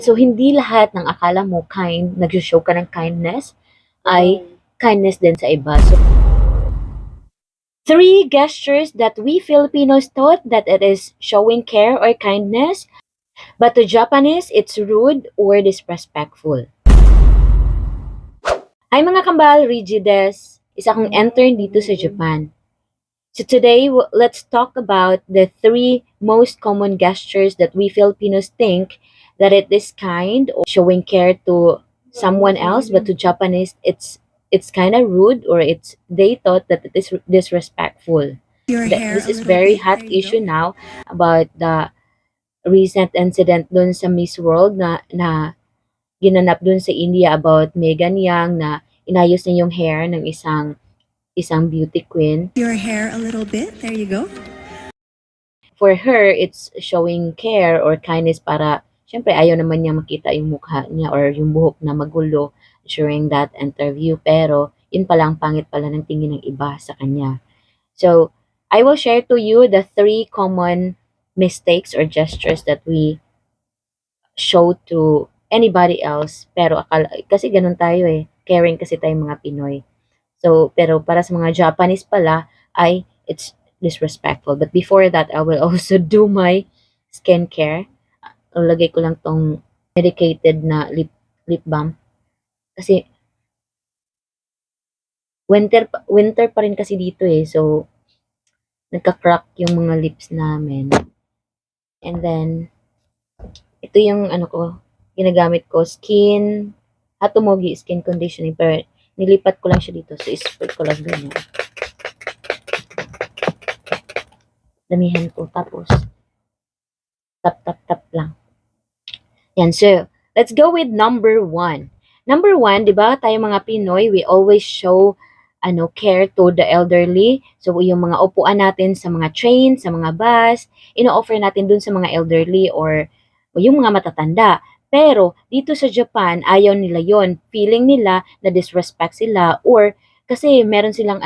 So, hindi lahat ng akala mo nag-show ka ng kindness ay kindness din sa iba. So, three gestures that we Filipinos thought that it is showing care or kindness, but to Japanese, it's rude or disrespectful. Hi mga kambal, Rigides. Isa akong intern dito sa Japan. So today, let's talk about the three most common gestures that we Filipinos think that it is kind or showing care to someone else, but to Japanese, it's kind of rude or they thought that it is disrespectful. Your hair This a is little very bit. hot There you issue go. now about the recent incident dun sa Miss World na ginanap dun sa India about Megan Young na inayos niya yung hair ng isang beauty queen. Your hair a little bit. There you go. For her, it's showing care or kindness para, syempre, ayaw naman niya makita yung mukha niya or yung buhok na magulo during that interview. Pero, yun palang pangit pala ng tingin ng iba sa kanya. So, I will share to you the three common mistakes or gestures that we show to anybody else. Pero, kasi ganun tayo eh. Caring kasi tayong mga Pinoy. So, pero para sa mga Japanese pala, it's disrespectful. But before that, I will also do my skincare. Lagay ko lang tong medicated na lip balm. Kasi, winter pa rin kasi dito eh. So, nagka-crack yung mga lips namin. And then, ito yung ginagamit ko, Hatomogi skin conditioning. Pero, nilipat ko lang siya dito. So, spread ko lang ganyan. Damihan ko. Tapos, tap lang. Yan, so, let's go with number 1. Number 1, di ba, tayo mga Pinoy, we always show care to the elderly. So, yung mga upuan natin sa mga train, sa mga bus, ino-offer natin dun sa mga elderly or yung mga matatanda. Pero, dito sa Japan, ayaw nila yon. Feeling nila na disrespect sila or kasi meron silang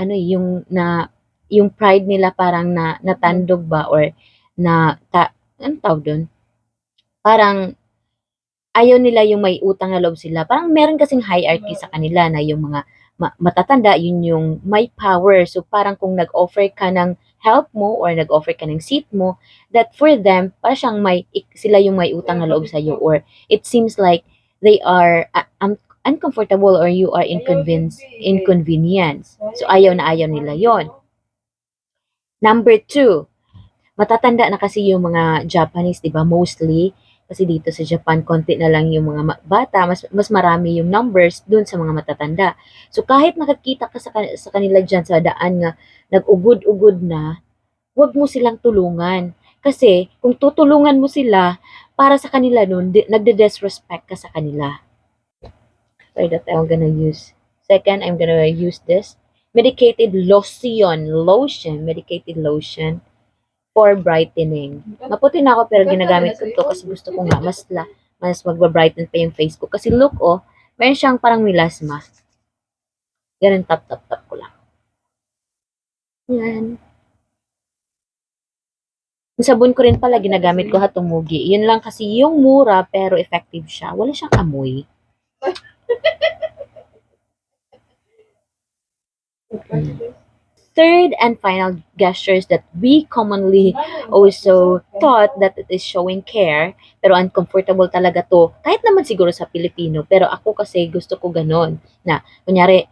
yung pride nila parang natandog ba or anong tawag dun? Parang ayaw nila yung may utang na loob sila. Parang meron kasing hierarchy sa kanila na yung mga matatanda, yun yung may power. So parang kung nag-offer ka ng help mo or nag-offer ka ng seat mo, that for them, parang siyang sila yung may utang na loob sa'yo or it seems like they are uncomfortable or you are inconvenience. So ayaw nila yon. Number 2, matatanda na kasi yung mga Japanese, 'di ba? Mostly kasi dito sa Japan konti na lang yung mga bata, mas marami yung numbers dun sa mga matatanda. So kahit nakakita ka sa kanila diyan sa daan nga nag-ugod-ugod na, huwag mo silang tulungan. Kasi kung tutulungan mo sila, para sa kanila nun, nagde-disrespect ka sa kanila. So that I'm gonna use. Second, I'm gonna use this medicated lotion for brightening. Maputi na ako pero ginagamit ko to kasi gusto ko nga mas magba-brighten pa yung face ko. Kasi look meron siyang parang melasma. Ganun tap ko lang. Yan. Yung sabon ko rin pala ginagamit ko Hatomogi. Yun lang kasi yung mura pero effective siya. Wala siyang amoy. Third and final gestures that we commonly also thought that it is showing care, pero uncomfortable talaga to. Kahit naman siguro sa Pilipino, pero ako kasi gusto ko ganon. Na, kunyari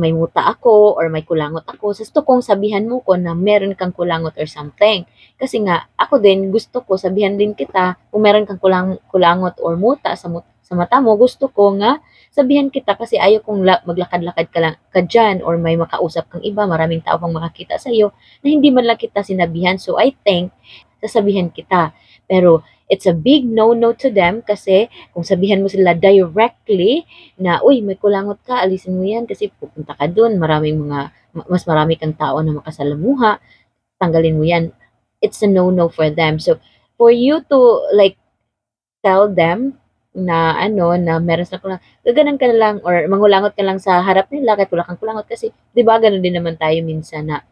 may muta ako or may kulangot ako, gusto kong sabihan mo ko na meron kang kulangot or something. Kasi nga, ako din gusto ko sabihan din kita kung meron kang kulangot or muta sa mata mo, gusto ko nga sabihan kita kasi ayaw kong maglakad-lakad ka dyan or may makausap kang iba, maraming tao kang makakita sa iyo na hindi man lang kita sinabihan. So I think sasabihan kita. Pero it's a big no-no to them kasi kung sabihan mo sila directly na, uy, may kulangot ka, alisin mo yan kasi pupunta ka dun, mas marami kang tao na makasalamuha, tanggalin mo yan. It's a no-no for them. So for you to like tell them na meron sa kulang, gaganan ka na lang or mangulangot ka lang sa harap nila kahit wala kang kulangot kasi 'di ba gano'n din naman tayo minsan na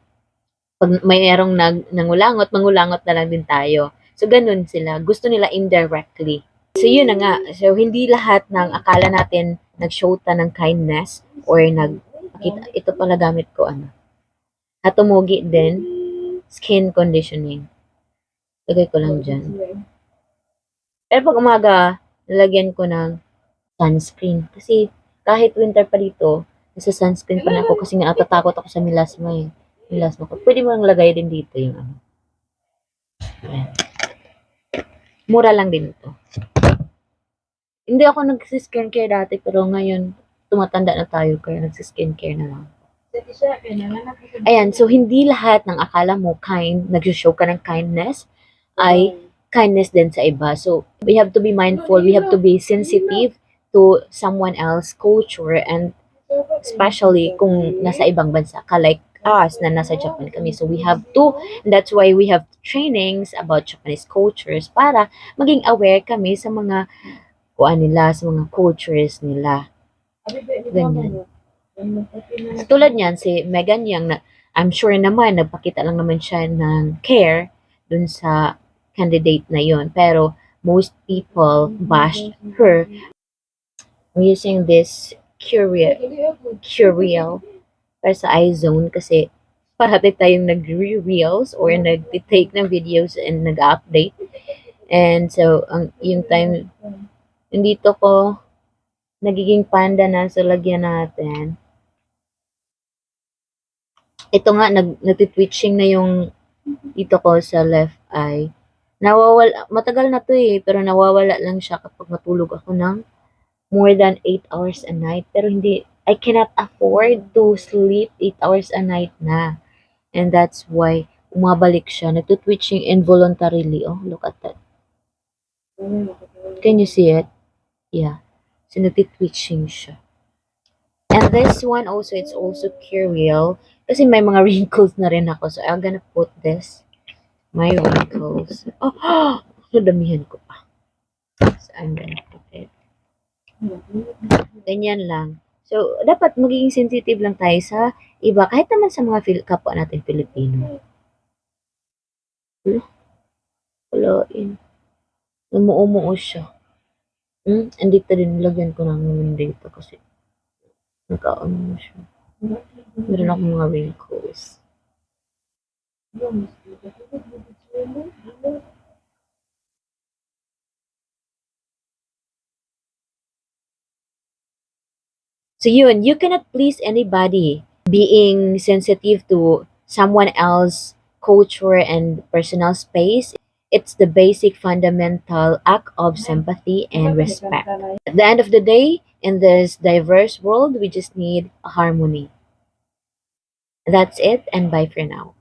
pag mayroong nangulangot, mangulangot na lang din tayo. So gano'n sila, gusto nila indirectly. So yun na nga. So hindi lahat ng akala natin nag-show ta ng kindness or nagpakita. Ito pala gamit ko ano. Hatumugi din. Skin conditioning. Lagay ko lang dyan. Pero pag umaga, lalagyan ko ng sunscreen. Kasi kahit winter pa dito, nasa sunscreen pa na ako kasi nga natatakot ako sa melasma eh. Melasma ko. Pwede mo lang lagay din dito yung ano. Ayan. Mura lang din ito. Hindi ako nag-skincare dati pero ngayon tumatanda na tayo kaya nag-skincare na lang. Ayan, so hindi lahat ng akala mo nag-show ka ng kindness ay kindness din sa iba. So we have to be mindful, we have to be sensitive to someone else culture and especially kung nasa ibang bansa ka like us na nasa Japan kami. So we have to, that's why we have trainings about Japanese cultures para maging aware kami sa mga kuan nila, sa mga cultures nila. Ganyan. Tulad niyan, si Megan Young, na, I'm sure naman, nagpakita lang naman siya ng care dun sa candidate na yon. Pero most people bashed her using this Curiel para sa iZone kasi parati tayong nag-reels or nag-take ng videos and nag-update. And so, yung time, nandito ko, nagiging panda na sa lagyan natin. Ito nga, nagtitwitching na yung dito ko sa left eye. Nawawala, matagal na to eh, pero nawawala lang siya kapag matulog ako ng more than 8 hours a night. Pero hindi, I cannot afford to sleep 8 hours a night na. And that's why umabalik siya. Nagtitwitching involuntarily. Oh, look at that. Can you see it? Yeah. So, nagtitwitching siya. And this one also, it's also Curiel. Kasi may mga wrinkles na rin ako. So, I'm gonna put this. My wrinkles. Oh, nadamihan ko pa. So, I'm gonna put it. Ganyan lang. So, dapat magiging sensitive lang tayo sa iba. Kahit naman sa mga kapwa natin Pilipino. Wala, Umuumuo siya. Andito din, lagyan ko ng dito kasi nagkaano mo siya. Meron akong mga wrinkles. So yun, you cannot please anybody. Being sensitive to someone else culture and personal space, it's the basic fundamental act of sympathy and respect. At the end of the day, in this diverse world, we just need a harmony. That's it, and bye for now.